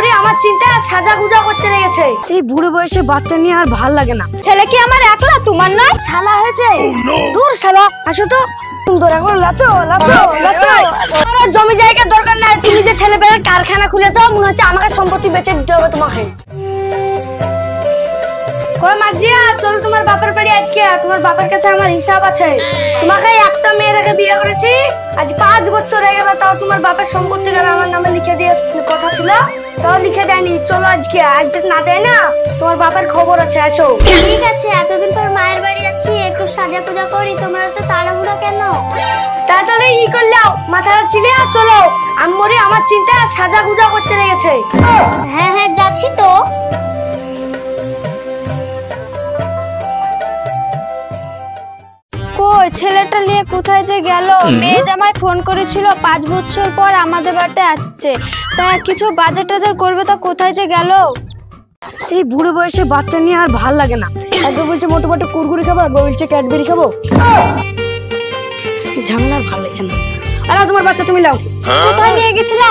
মরি আমার চিন্তা সাজা গুজা করতে লেগেছে। এই বুড়ো বয়সে বাচ্চা নিয়ে আর ভাল লাগে না। ছেলে কি আমার একলা, তোমার নয়? শালা হয়েছে। দূর শালা, আসো তো। সুন্দর এখন লাচো লাচো লাচো। আমার জমি জায়গা দরকার নাই, তুমি যে ছেলে পেলের কারখানা খুলেছো মনে হচ্ছে আমাকে সম্পত্তি বেচে দিতে হবে তোমাকে। কই মাজিয়া, চলো তোমার বাপের বাড়ি আজকে। তোমার বাপের কাছে আমার হিসাব আছে। তোমাকে একটা মেয়ে রেখে বিয়ে করেছি, আজ 5 বছর হয়ে গেল, তাও তোমার বাপের সম্পত্তি আমার নামে লিখে দিয়ে কথা ছিল, তাও লিখে দেয়নি। চলো আজকে, আজ না দেয় না তোমার বাপের খবর আছে, আসো। ঠিক আছে, এতদিন তোর মায়ের বাড়ি আছি, একটু সাজা পূজা করি। তোমরা তো তাড়াহুড়ো কেন? তাড়াতাড়ি ই করলাও, মাথাটা চিলে চলো। আমি মরি আমার চিন্তা সাজা গুজা করতে লেগেছে। হ্যাঁ হ্যাঁ, যাচ্ছি তো। কই ছেলেটা নিয়ে কোথায় যে গেল? মেয়ে জামাই ফোন করেছিল 5 বছর পর আমাদের বাড়িতে আসছে, তা কিছু বাজার টাজার করবে, তা কোথায় যে গেল? এই বুড়ো বয়সে বাচ্চা নিয়ে আর ভাল লাগে না। একবার বলছে মোটো মোটো কুরকুরি খাবো, একবার বলছে ক্যাডবেরি খাবো। ঝামেলা আর ভাল লাগছে না। আলা তোমার বাচ্চা তুমি লাও। কোথায় নিয়ে গেছিলা?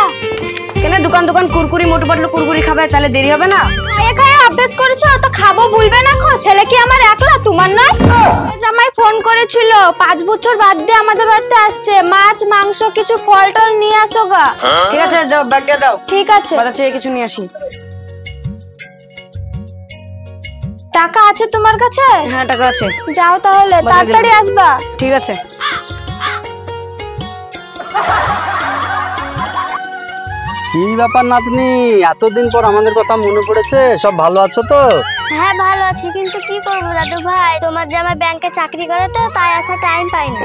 কেন দোকান দোকান কুরকুরি মোটো পাটলো কুরকুরি খাবে, তাহলে দেরি হবে না? খায়ে খায়ে অভ্যাস করেছো তো, খাবো ভুলবে না। ছেলে কি আমার একলা, তোমার নয়? জামাই ফোন করেছিল 5 বছর বাদ দিয়ে আমাদের বাড়িতে আসছে, মাছ মাংস কিছু ফল টল নিয়ে আসো গা। ঠিক আছে, যাও ব্যাগটা দাও। ঠিক আছে, বাজার থেকে কিছু নিয়ে আসি। টাকা আছে তোমার কাছে? হ্যাঁ টাকা আছে। যাও তাহলে, তাড়াতাড়ি আসবা। ঠিক আছে। কি ব্যাপার নাতনি, এতদিন পর আমাদের কথা মনে পড়েছে? সব ভালো আছো তো? হ্যাঁ ভালো আছি, কিন্তু কি করবো দাদু ভাই, তোমার জামাই ব্যাংকে চাকরি করে তো, তাই আসা টাইম পাই না।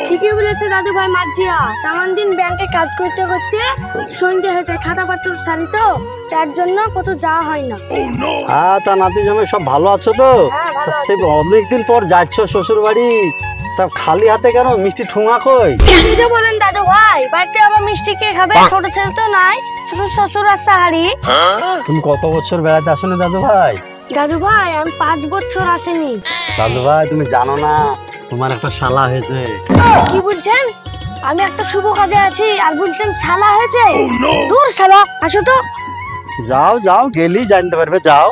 ঠিকই বলেছে দাদু ভাই মাজিয়া, তেমন দিন ব্যাংকে কাজ করতে করতে সন্ধ্যে হয়ে যায়, খাতা পাত্র সারি তো, তার জন্য কত যাওয়া হয় না। হ্যাঁ, তা নাতি জামাই সব ভালো আছো তো? সে অনেকদিন পর যাচ্ছ শ্বশুর বাড়ি, তা খালি হাতে কেন? মিষ্টি ঠুঙা কই? কি যে বলেন দাদু ভাই, বাড়িতে আবার মিষ্টি কে খাবে? ছোট ছেলে তো নাই, ছোট শ্বশুর আর সাহারি। তুমি কত বছর বেড়াতে আসোনি দাদু ভাই? দাদু ভাই আমি 5 বছর আসেনি। দাদু ভাই তুমি জানো না, তোমার একটা শালা হয়েছে। কি বলছেন? আমি একটা শুভ কাজে আছি আর বলছেন শালা হয়েছে? দূর শালা, আসো তো। যাও যাও, গেলি জানতে পারবে, যাও।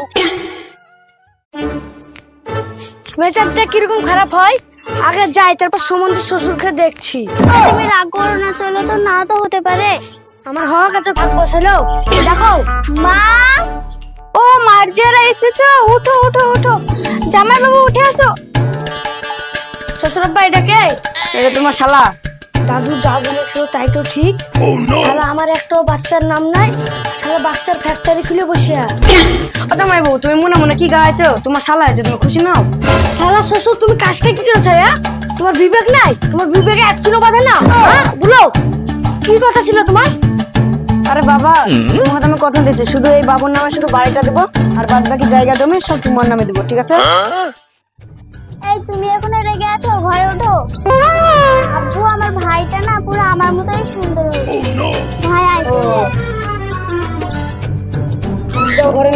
মেজাজটা কিরকম খারাপ হয়, আগে যাই, তারপর সম্বন্ধে শ্বশুরকে দেখছি। তুমি রাগ করো না, চলো তো। না তো হতে পারে, আমার হওয়া কাছে ভাগ বসালো। দেখো মা। ও মার্জিয়ারা এসেছো, উঠো উঠো উঠো, জামাই বাবু উঠে আসো। শ্বশুর আব্বা এটা কে? এটা তোমার শালা। দাদু যা বলেছিল তাই তো ঠিক। শালা আমার একটা বাচ্চার নাম নাই, শালা বাচ্চার ফ্যাক্টরি খুলে বসে। তোমার বউ তুমি মনে মনে কি গাইছো? তোমার শালা আছে, তুমি খুশি নাও। শালা শ্বশুর তুমি কাজটা কি করেছো? তোমার বিবেক নাই? তোমার বিবেকে এক চুলো বাঁধে না? বলো কি কথা ছিল তোমার? আরে বাবা, তোমাকে আমি কথা দিচ্ছি, শুধু এই বাবুর নামে শুধু বাড়িটা দেবো, আর বাদ বাকি জায়গা জমি সব তোমার নামে দেবো, ঠিক আছে? এই তুমি এখন রেগে আছো, ঘরে ওঠো। আব্বু আমার ভাইটা না পুরো আমার মতোই সুন্দর হয়েছে। ভাই আইছে। ঘরে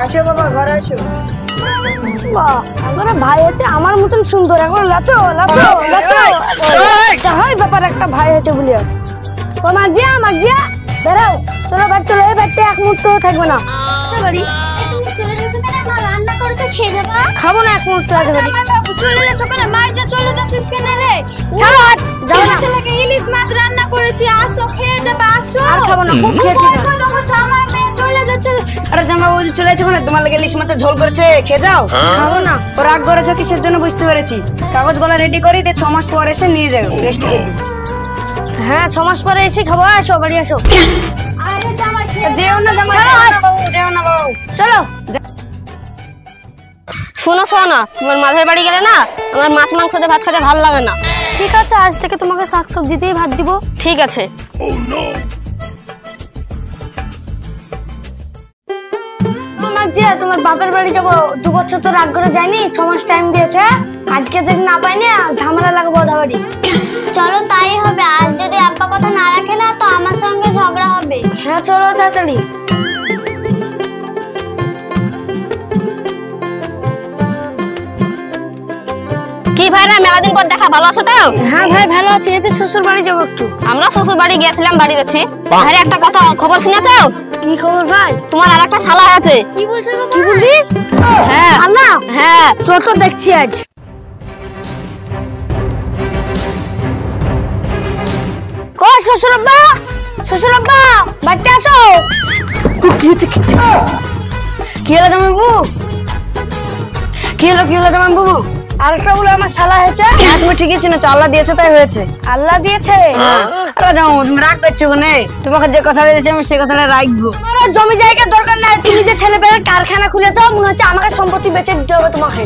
আসো বাবা, ঘরে আসো। আমার ভাই আছে আমার মতন সুন্দর, এখন লাচো লাচো লাচো। হয় ব্যাপার, একটা ভাই আছে বলি। ও মাজিয়া মাজিয়া দাঁড়াও, চলো বাড়ি চলো। এই বাড়িতে এক মুহূর্ত থাকবে না। বাড়ি তুমি চলে যাচ্ছ কেন? মা রান্না করেছে, খেয়ে যাবা। খাবো না এক মুহূর্ত আগে বাড়ি। বাবু চলে যাচ্ছ কেন? মার যা, চলে যাচ্ছিস কেন রে? চলো যাও না। ছেলেকে ইলিশ মাছ রান্না করেছি, আসো খেয়ে যাবা, আসো। আর খাবো না, খুব খেয়েছি। জামাই মেয়ে চলে যাচ্ছে। আরে জামা ওই চলে যাচ্ছে ওখানে, তোমার লাগে ইলিশ মাছের ঝোল করেছে, খেয়ে যাও। খাবো না। ও রাগ করেছো কিসের জন্য বুঝতে পেরেছি। কাগজ গলা রেডি করি দিয়ে 6 মাস পর এসে নিয়ে যাও রেস্টে। হ্যাঁ 6 মাস পরে এসে খাবো। আসো বাড়ি আসো। আরে জামাই যেও না জামাই, যেও না বাবু, চলো। শোনো শোনো, তোমার মাঝের বাড়ি গেলে না আমার মাছ মাংস দিয়ে ভাত খেতে ভালো লাগে না। ঠিক আছে, আজ থেকে তোমাকে শাকসবজি দিয়ে ভাত দিব। ঠিক আছে। তোমার বাপের বাড়ি যাবো, 2 বছর তো রাগ করে যায়নি, 6 মাস টাইম দিয়েছে। আজকে যদি না পাই না ঝামেলা লাগবে ওদের বাড়ি। চলো তাই হবে, আজ যদি আব্বা কথা না রাখে না তো আমার সঙ্গে ঝগড়া হবে। হ্যাঁ চলো তাড়াতাড়ি। কি ভাইরা মেলাদিন পর দেখা, ভালো আছো তো? হ্যাঁ ভাই ভালো আছি, এতে শ্বশুর বাড়ি যাবো একটু। আমরা শ্বশুর বাড়ি গিয়েছিলাম, বাড়ি যাচ্ছি। ভাইরা একটা কথা খবর শুনেছো? কি খবর ভাই? তোমার আর একটা শালা আছে। কি বলছো গো? কি বলিস? হ্যাঁ আল্লাহ, হ্যাঁ। চল তো দেখছি আজ। কই শ্বশুর আব্বা, শ্বশুর আব্বা বাড়িতে আসো। কি হচ্ছে কি হলো জামাই বাবু? কি হলো জামাই বাবু? আরেকটা বলে আমার শালা হয়েছে। হ্যাঁ তুমি ঠিকই শুনেছো, আল্লাহ দিয়েছে তাই হয়েছে। আল্লাহ দিয়েছে? আরে জামা তুমি রাগ করছো কোনে? তোমাকে যে কথাটা দিয়েছি আমি সে কথাটা রাখবো। তোমার জমি জায়গার দরকার নাই, তুমি যে ছেলে পেলে কারখানা খুলেছো মনে হচ্ছে আমাকে সম্পত্তি বেচে দিতে হবে তোমাকে।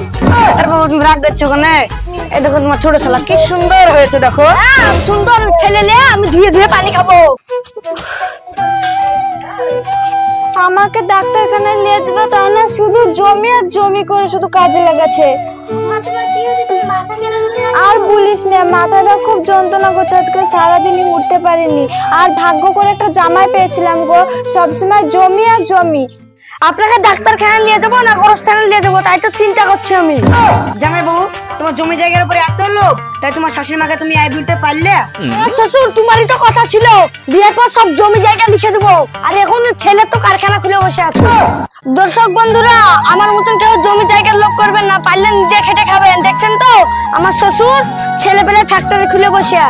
আরে বাবা তুমি রাগ করছো কোনে? এই দেখো তোমার ছোট শালা কি সুন্দর হয়েছে দেখো। হ্যাঁ, সুন্দর ছেলে লে আমি ধুয়ে ধুয়ে পানি খাবো। আমাকে ডাক্তারখানায় নিয়ে যাবে, তা না শুধু জমি আর জমি করে শুধু কাজে লাগাচ্ছে। আর বলিস না, মাথাটা খুব যন্ত্রণা করছে, আজকে সারাদিনই উঠতে পারিনি। আর ভাগ্য করে একটা জামাই পেয়েছিলাম গো, সবসময় জমি আর জমি। আপনাকে ডাক্তারখানায় নিয়ে যাবো না গোরস্থানে নিয়ে যাবো তাই তো চিন্তা করছি আমি। জামাই বাবু তোমার জমি জায়গার উপরে এত লোভ, তাই তোমার শাশুড়ি মাকে তুমি আয় বলতে পারলে? শ্বশুর তোমারই তো কথা ছিল বিয়ের পর সব জমি জায়গা লিখে দেবো, আর এখন ছেলে তো কারখানা খুলে বসে আছে। দর্শক বন্ধুরা, আমার মতন কেউ জমি জায়গার লোভ করবেন না, পারলে নিজে খেটে খাবেন। দেখছেন তো আমার শ্বশুর ছেলে পেলে ফ্যাক্টরি খুলে বসে।